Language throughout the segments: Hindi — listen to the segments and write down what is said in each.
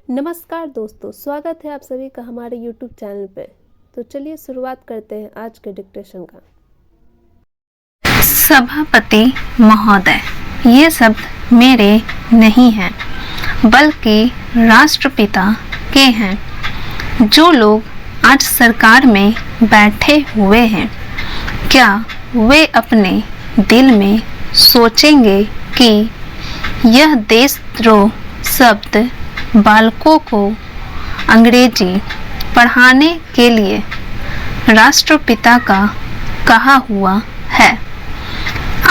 नमस्कार दोस्तों, स्वागत है आप सभी का हमारे YouTube चैनल पे। तो चलिए शुरुआत करते हैं आज के डिक्टेशन का। सभापति महोदय, ये शब्द मेरे नहीं हैं, बल्कि राष्ट्रपिता के हैं। जो लोग आज सरकार में बैठे हुए हैं, क्या वे अपने दिल में सोचेंगे कि यह देशद्रोह शब्द बालकों को अंग्रेजी पढ़ाने के लिए राष्ट्रपिता का कहा हुआ है?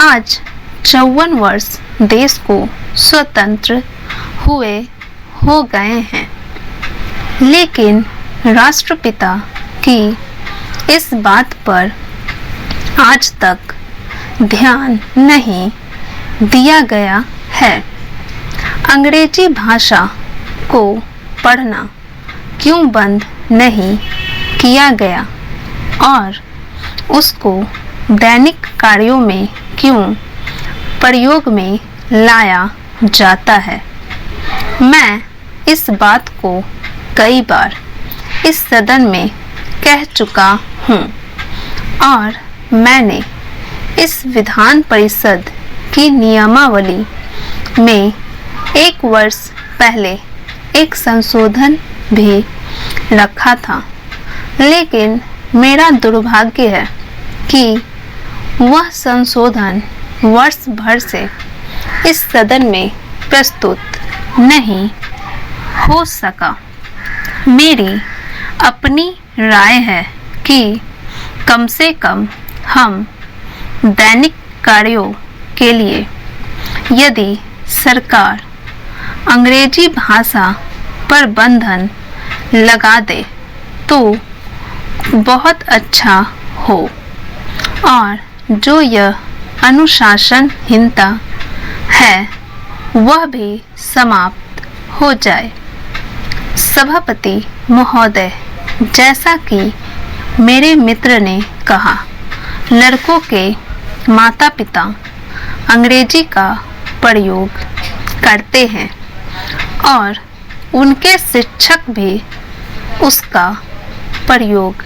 आज 54 वर्ष देश को स्वतंत्र हुए हो गए हैं, लेकिन राष्ट्रपिता की इस बात पर आज तक ध्यान नहीं दिया गया है। अंग्रेजी भाषा को पढ़ना क्यों बंद नहीं किया गया और उसको दैनिक कार्यों में क्यों प्रयोग में लाया जाता है? मैं इस बात को कई बार इस सदन में कह चुका हूँ और मैंने इस विधान परिषद की नियमावली में 1 वर्ष पहले एक संशोधन भी रखा था, लेकिन मेरा दुर्भाग्य है कि वह संशोधन वर्ष भर से इस सदन में प्रस्तुत नहीं हो सका। मेरी अपनी राय है कि कम से कम हम दैनिक कार्यों के लिए यदि सरकार अंग्रेजी भाषा पर बंधन लगा दे तो बहुत अच्छा हो और जो यह अनुशासनहीनता है वह भी समाप्त हो जाए। सभापति महोदय, जैसा कि मेरे मित्र ने कहा, लड़कों के माता पिता अंग्रेजी का प्रयोग करते हैं और उनके शिक्षक भी उसका प्रयोग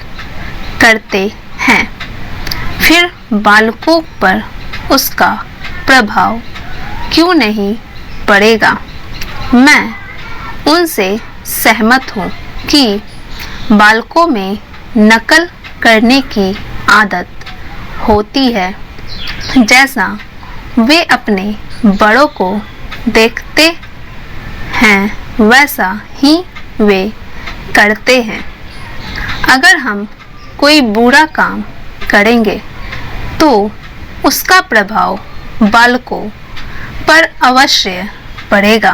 करते हैं। फिर बालकों पर उसका प्रभाव क्यों नहीं पड़ेगा? मैं उनसे सहमत हूँ कि बालकों में नकल करने की आदत होती है। जैसा वे अपने बड़ों को देखते हैं वैसा ही वे करते हैं। अगर हम कोई बुरा काम करेंगे तो उसका प्रभाव बालकों पर अवश्य पड़ेगा।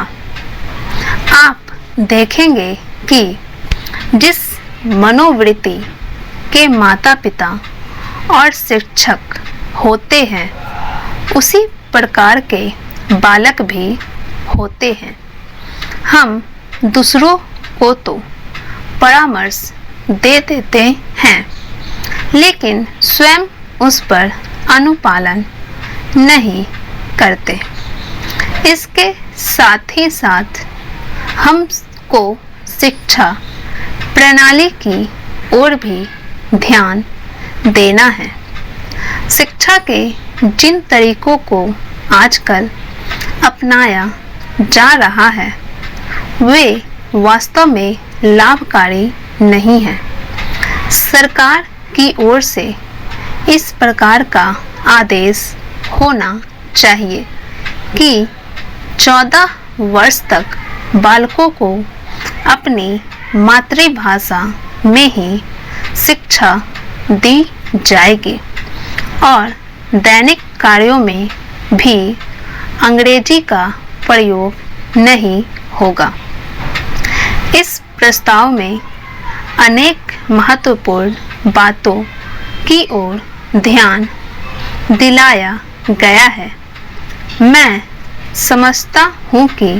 आप देखेंगे कि जिस मनोवृत्ति के माता पिता और शिक्षक होते हैं, उसी प्रकार के बालक भी होते हैं। हम दूसरों को तो परामर्श दे देते हैं, लेकिन स्वयं उस पर अनुपालन नहीं करते। इसके साथ ही साथ हमको शिक्षा प्रणाली की ओर भी ध्यान देना है। शिक्षा के जिन तरीकों को आजकल अपनाया जा रहा है वे वास्तव में लाभकारी नहीं है। सरकार की ओर से इस प्रकार का आदेश होना चाहिए कि 14 वर्ष तक बालकों को अपनी मातृभाषा में ही शिक्षा दी जाएगी और दैनिक कार्यों में भी अंग्रेजी का प्रयोग नहीं होगा। इस प्रस्ताव में अनेक महत्वपूर्ण बातों की ओर ध्यान दिलाया गया है। मैं समझता हूँ कि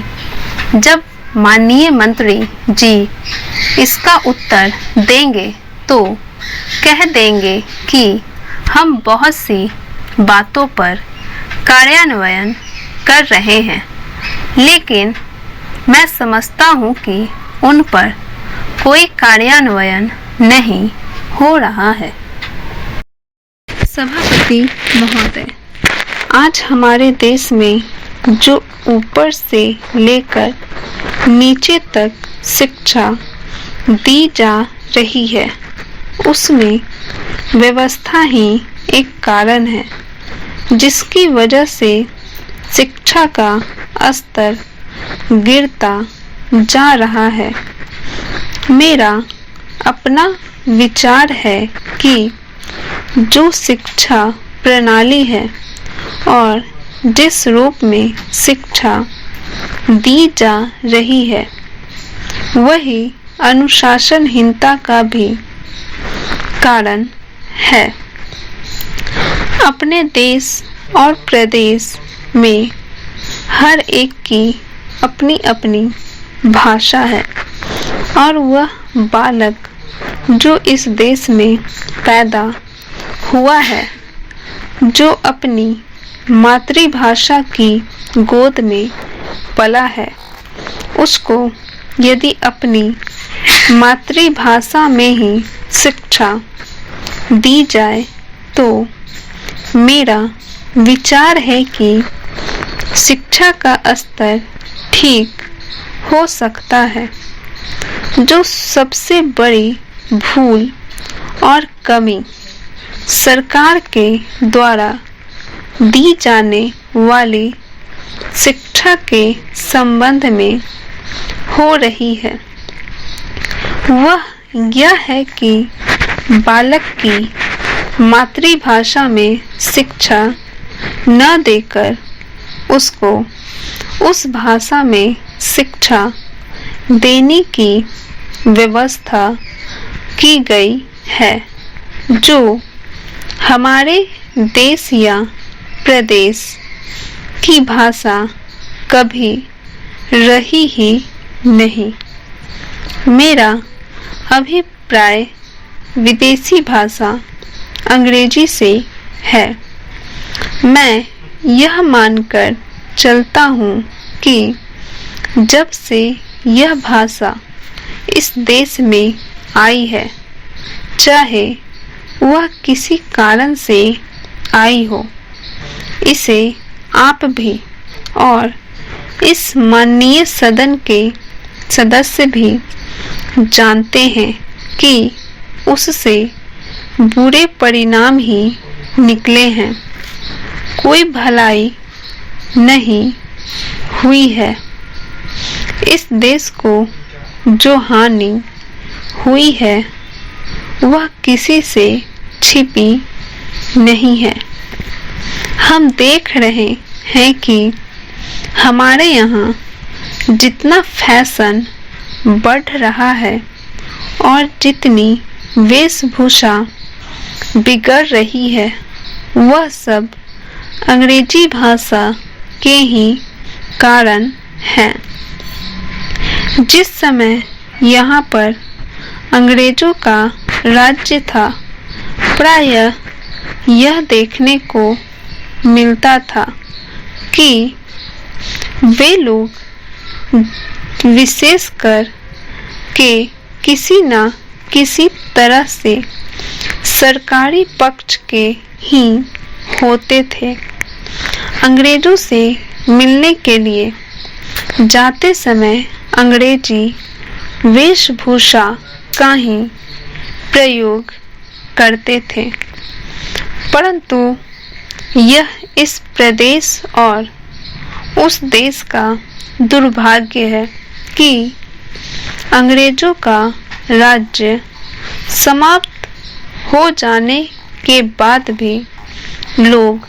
जब माननीय मंत्री जी इसका उत्तर देंगे तो कह देंगे कि हम बहुत सी बातों पर कार्यान्वयन कर रहे हैं, लेकिन मैं समझता हूँ कि उन पर कोई कार्यान्वयन नहीं हो रहा है। सभापति महोदय, आज हमारे देश में जो ऊपर से लेकर नीचे तक शिक्षा दी जा रही है, उसमें व्यवस्था ही एक कारण है, जिसकी वजह से शिक्षा का स्तर गिरता जा रहा है। मेरा अपना विचार है कि जो शिक्षा प्रणाली है और जिस रूप में शिक्षा दी जा रही है, वही अनुशासनहीनता का भी कारण है। अपने देश और प्रदेश में हर एक की अपनी अपनी भाषा है और वह बालक जो इस देश में पैदा हुआ है, जो अपनी मातृभाषा की गोद में पला है, उसको यदि अपनी मातृभाषा में ही शिक्षा दी जाए तो मेरा विचार है कि शिक्षा का स्तर ठीक हो सकता है। जो सबसे बड़ी भूल और कमी सरकार के द्वारा दी जाने वाली शिक्षा के संबंध में हो रही है, वह यह है कि बालक की मातृभाषा में शिक्षा न देकर उसको उस भाषा में शिक्षा देने की व्यवस्था की गई है, जो हमारे देश या प्रदेश की भाषा कभी रही ही नहीं। मेरा अभिप्राय विदेशी भाषा अंग्रेजी से है। मैं यह मानकर चलता हूँ कि जब से यह भाषा इस देश में आई है, चाहे वह किसी कारण से आई हो, इसे आप भी और इस माननीय सदन के सदस्य भी जानते हैं कि उससे बुरे परिणाम ही निकले हैं। कोई भलाई नहीं हुई है। इस देश को जो हानि हुई है, वह किसी से छिपी नहीं है। हम देख रहे हैं कि हमारे यहाँ जितना फैशन बढ़ रहा है और जितनी वेशभूषा बिगड़ रही है, वह सब अंग्रेजी भाषा के ही कारण है। जिस समय यहाँ पर अंग्रेजों का राज्य था, प्रायः यह देखने को मिलता था कि वे लोग विशेषकर के किसी न किसी तरह से सरकारी पक्ष के ही होते थे। अंग्रेजों से मिलने के लिए जाते समय अंग्रेजी वेशभूषा का ही प्रयोग करते थे, परंतु यह इस प्रदेश और उस देश का दुर्भाग्य है कि अंग्रेजों का राज्य समाप्त हो जाने के बाद भी लोग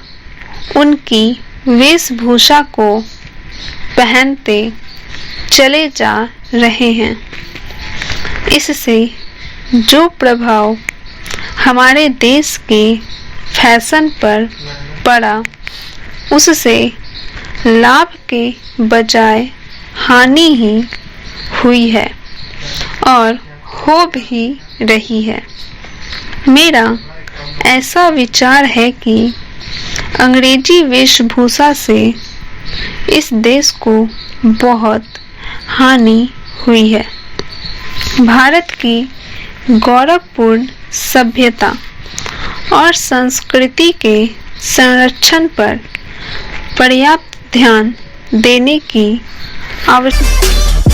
उनकी वेशभूषा को पहनते चले जा रहे हैं। इससे जो प्रभाव हमारे देश के फैशन पर पड़ा, उससे लाभ के बजाय हानि ही हुई है और हो भी रही है। मेरा ऐसा विचार है कि अंग्रेजी वेशभूषा से इस देश को बहुत हानि हुई है। भारत की गौरवपूर्ण सभ्यता और संस्कृति के संरक्षण पर पर्याप्त ध्यान देने की आवश्यकता